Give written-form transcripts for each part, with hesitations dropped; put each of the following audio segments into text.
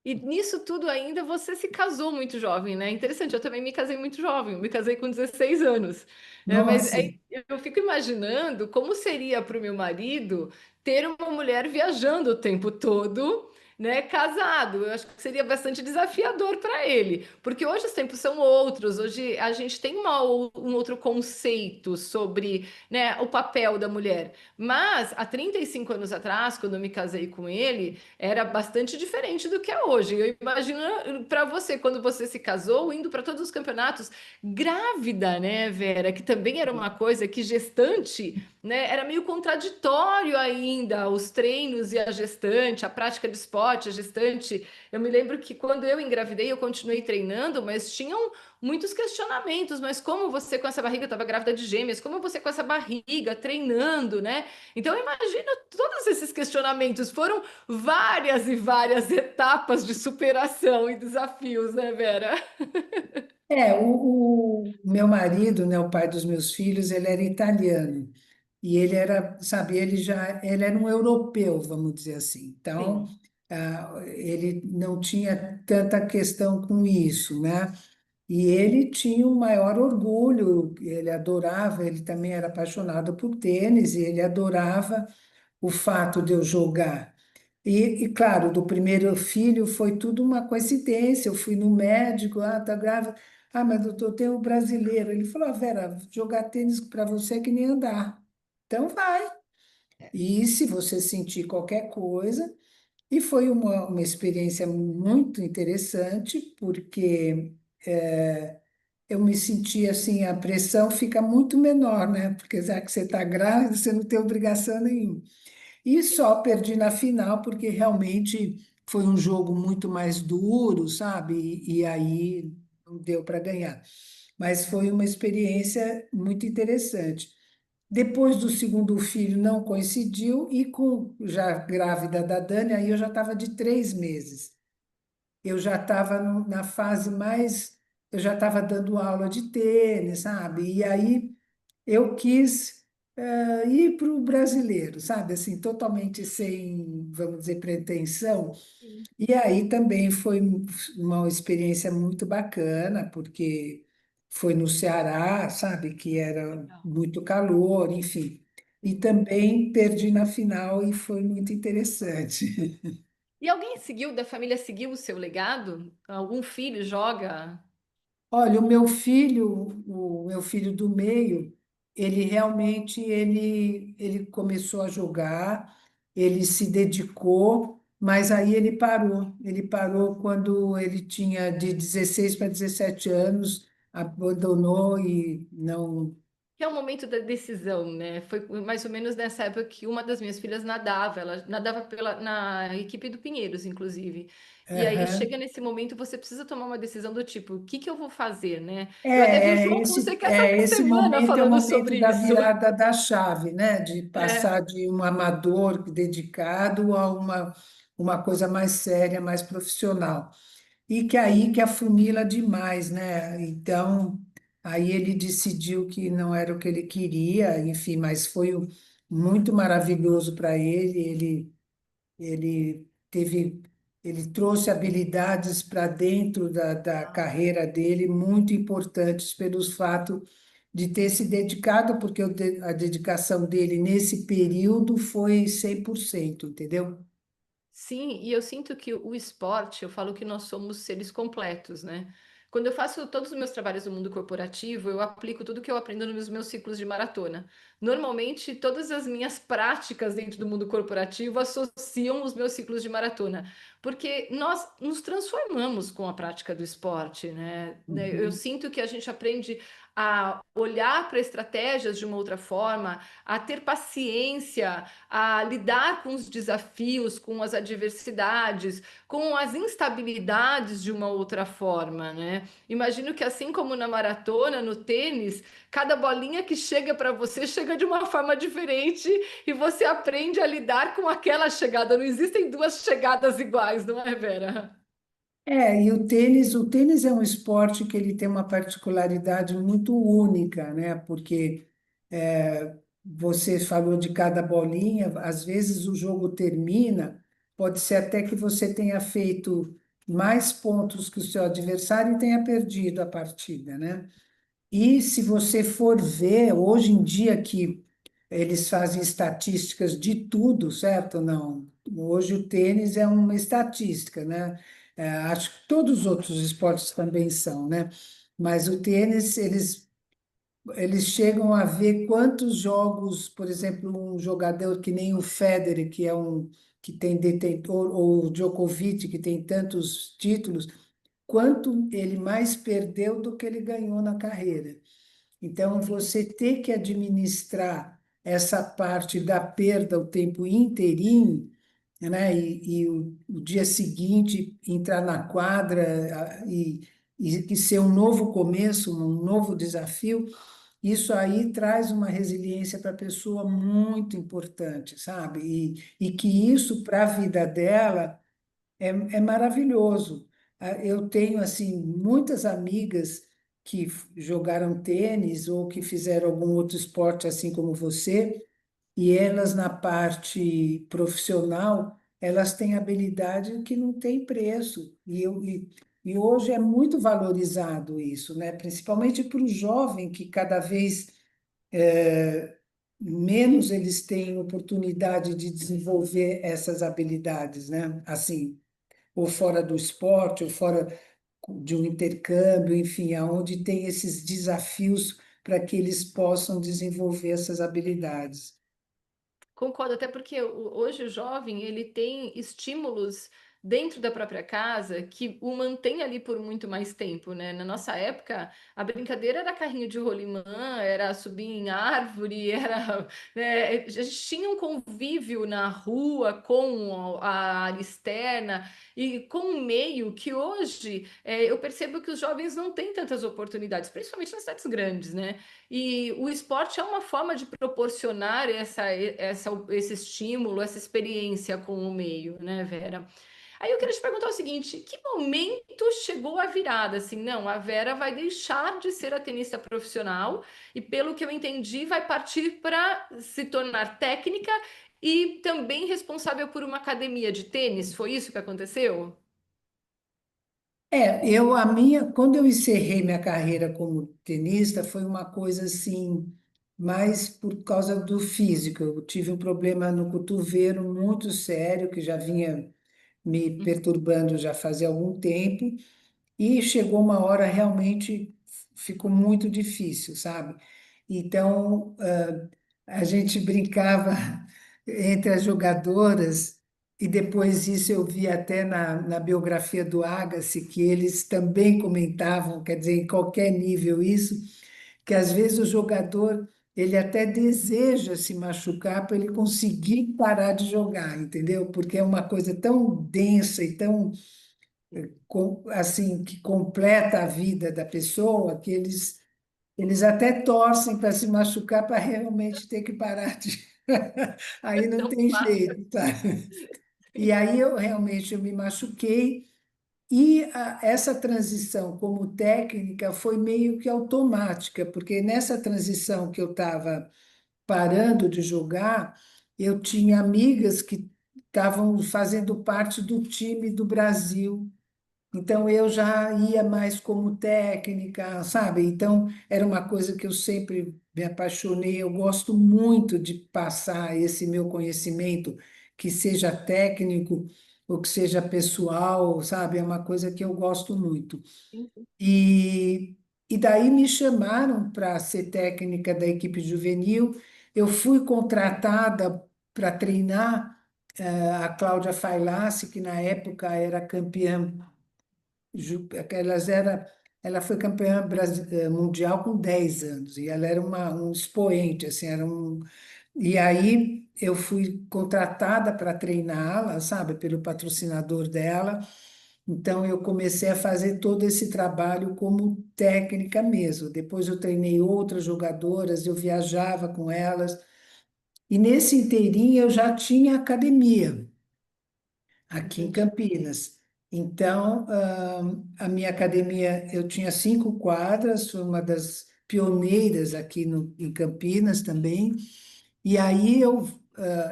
E nisso tudo ainda você se casou muito jovem, né? Interessante, eu também me casei muito jovem, eu me casei com 16 anos. Nossa, Eu fico imaginando como seria para o meu marido ter uma mulher viajando o tempo todo, né? Casado. Eu acho que seria bastante desafiador para ele, porque hoje os tempos são outros, hoje a gente tem um outro conceito sobre, né, o papel da mulher. Mas há 35 anos atrás, quando eu me casei com ele, era bastante diferente do que é hoje. Eu imagino para você, quando você se casou, indo para todos os campeonatos, grávida, né, Vera? Que também era uma coisa que gestante, né, era meio contraditório ainda, os treinos e a gestante, a prática de esporte, a gestante. Eu me lembro que quando eu engravidei, eu continuei treinando, mas tinham muitos questionamentos. Mas como você com essa barriga, eu estava grávida de gêmeas, como você com essa barriga treinando, né? Então, eu imagino todos esses questionamentos. Foram várias e várias etapas de superação e desafios, né, Vera? o meu marido, né, o pai dos meus filhos, ele era italiano. E ele era, sabe, ele era um europeu, vamos dizer assim. Então, Sim. ele não tinha tanta questão com isso, né? E ele tinha o maior orgulho, ele adorava, ele também era apaixonado por tênis, e ele adorava o fato de eu jogar. Claro, do primeiro filho foi tudo uma coincidência. Eu fui no médico, tá grávida. Ah, mas doutor, tem um brasileiro. Ele falou, Vera, jogar tênis para você é que nem andar. Então vai. E se você sentir qualquer coisa. E foi uma experiência muito interessante, porque eu me senti assim, a pressão fica muito menor, né? Porque já que você está grávida, você não tem obrigação nenhuma. E só perdi na final, porque realmente foi um jogo muito mais duro, sabe? E aí não deu para ganhar. Mas foi uma experiência muito interessante. Depois do segundo filho não coincidiu, e com já grávida da Dani, aí eu já estava de 3 meses. Eu já estava na fase mais. Eu já estava dando aula de tênis, sabe? E aí eu quis ir para o brasileiro, sabe? Assim, totalmente sem, vamos dizer, pretensão. Sim. E aí também foi uma experiência muito bacana, porque foi no Ceará, sabe? Que era Legal. muito calor, enfim. E Sim. também perdi na final e foi muito interessante. E alguém seguiu, da família seguiu o seu legado? Algum filho joga? Olha, o meu filho do meio, ele realmente ele começou a jogar, ele se dedicou, mas aí ele parou. Ele parou quando ele tinha de 16 para 17 anos, abandonou e não. Que é o momento da decisão, né? Foi mais ou menos nessa época que uma das minhas filhas nadava, ela nadava na equipe do Pinheiros, inclusive. E aí chega Aham. nesse momento, você precisa tomar uma decisão do tipo, o que que eu vou fazer, né? Eu até vi o É, João esse, Fonseca essa é, esse semana momento é o falando momento sobre da isso. virada da chave, né? De É, passar de um amador dedicado a uma coisa mais séria, mais profissional. E que aí que afunila demais, né? Então, aí ele decidiu que não era o que ele queria, enfim, mas foi muito maravilhoso para ele. Ele teve, ele trouxe habilidades para dentro da carreira dele muito importantes pelo fato de ter se dedicado, porque a dedicação dele nesse período foi 100%, entendeu? sim, e eu sinto que o esporte, eu falo que nós somos seres completos, né? Quando eu faço todos os meus trabalhos no mundo corporativo, eu aplico tudo que eu aprendo nos meus ciclos de maratona. Normalmente, todas as minhas práticas dentro do mundo corporativo associam os meus ciclos de maratona, porque nós nos transformamos com a prática do esporte, né? Eu Uhum. sinto que a gente aprende a olhar para estratégias de uma outra forma, a ter paciência, a lidar com os desafios, com as adversidades, com as instabilidades de uma outra forma, né? Imagino que assim como na maratona, no tênis, cada bolinha que chega para você chega de uma forma diferente e você aprende a lidar com aquela chegada. Não existem duas chegadas iguais, não é, Vera? E o tênis é um esporte que ele tem uma particularidade muito única, né? Porque você falou de cada bolinha, às vezes o jogo termina, pode ser até que você tenha feito mais pontos que o seu adversário e tenha perdido a partida, né? E se você for ver, hoje em dia que eles fazem estatísticas de tudo, certo? Não. Hoje o tênis é uma estatística, né? Acho que todos os outros esportes também são, né? Mas o tênis, eles chegam a ver quantos jogos, por exemplo, um jogador que nem o Federer, que é um que tem detentor, ou o Djokovic, que tem tantos títulos, quanto ele mais perdeu do que ele ganhou na carreira. Então, você ter que administrar essa parte da perda o tempo inteirinho, né? E o dia seguinte entrar na quadra e ser um novo começo, um novo desafio, isso aí traz uma resiliência para a pessoa muito importante, sabe? E que isso para a vida dela é maravilhoso. Eu tenho, assim, muitas amigas que jogaram tênis ou que fizeram algum outro esporte, assim como você, e elas, na parte profissional, elas têm habilidade que não tem preço. E hoje é muito valorizado isso, né? Principalmente para o jovem, que cada vez menos eles têm oportunidade de desenvolver essas habilidades, né? Assim, ou fora do esporte, ou fora de um intercâmbio, enfim, aonde tem esses desafios para que eles possam desenvolver essas habilidades. Concordo, até porque hoje o jovem ele tem estímulos dentro da própria casa que o mantém ali por muito mais tempo, né? Na nossa época, a brincadeira era carrinho de rolimã, era subir em árvore, era, né, a gente tinha um convívio na rua com a área externa e com um meio que hoje eu percebo que os jovens não têm tantas oportunidades, principalmente nas cidades grandes, né? E o esporte é uma forma de proporcionar esse estímulo, essa experiência com o meio, né, Vera? Aí eu queria te perguntar o seguinte: que momento chegou a virada? Assim, não, a Vera vai deixar de ser a tenista profissional e, pelo que eu entendi, vai partir para se tornar técnica e também responsável por uma academia de tênis. Foi isso que aconteceu? Quando eu encerrei minha carreira como tenista, foi uma coisa assim, mais por causa do físico. Eu tive um problema no cotovelo muito sério, que já vinha me perturbando já fazia algum tempo. E chegou uma hora realmente ficou muito difícil, sabe? Então, a gente brincava entre as jogadoras, e depois isso eu vi até na biografia do Agassi, que eles também comentavam, quer dizer, em qualquer nível isso, que às vezes o jogador ele até deseja se machucar para ele conseguir parar de jogar, entendeu? Porque é uma coisa tão densa e tão assim, que completa a vida da pessoa, que eles até torcem para se machucar para realmente ter que parar de. Aí não Não tem faça. jeito, tá? E aí eu me machuquei, e essa transição como técnica foi meio que automática, porque nessa transição que eu estava parando de jogar, eu tinha amigas que estavam fazendo parte do time do Brasil, então eu já ia mais como técnica, sabe? Então era uma coisa que eu sempre me apaixonei. Eu gosto muito de passar esse meu conhecimento, que seja técnico ou que seja pessoal, sabe? É uma coisa que eu gosto muito. E, e daí me chamaram para ser técnica da equipe juvenil. Eu fui contratada para treinar a Cláudia Failassi, que na época era campeã elas era, ela foi campeã mundial com 10 anos, e ela era um expoente, assim, e aí eu fui contratada para treiná-la, sabe, pelo patrocinador dela. Então eu comecei a fazer todo esse trabalho como técnica mesmo. Depois eu treinei outras jogadoras, eu viajava com elas, e nesse inteirinho eu já tinha academia aqui em Entendi. Campinas. Então, a minha academia, eu tinha 5 quadras, foi uma das pioneiras aqui no, em Campinas também. E aí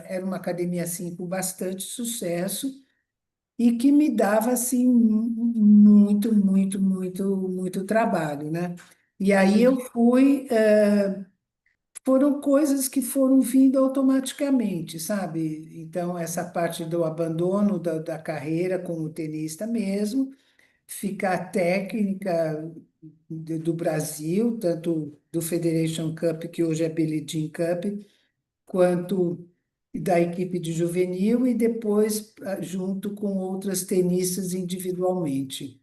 era uma academia assim com bastante sucesso. e que me dava assim muito, muito, muito, muito trabalho, né? E aí eu Uhum. fui, foram coisas que foram vindo automaticamente, sabe? Então, essa parte do abandono da carreira como tenista mesmo, ficar técnica do Brasil, tanto do Federation Cup, que hoje é Billie Jean Cup, quanto da equipe de juvenil e depois junto com outras tenistas individualmente.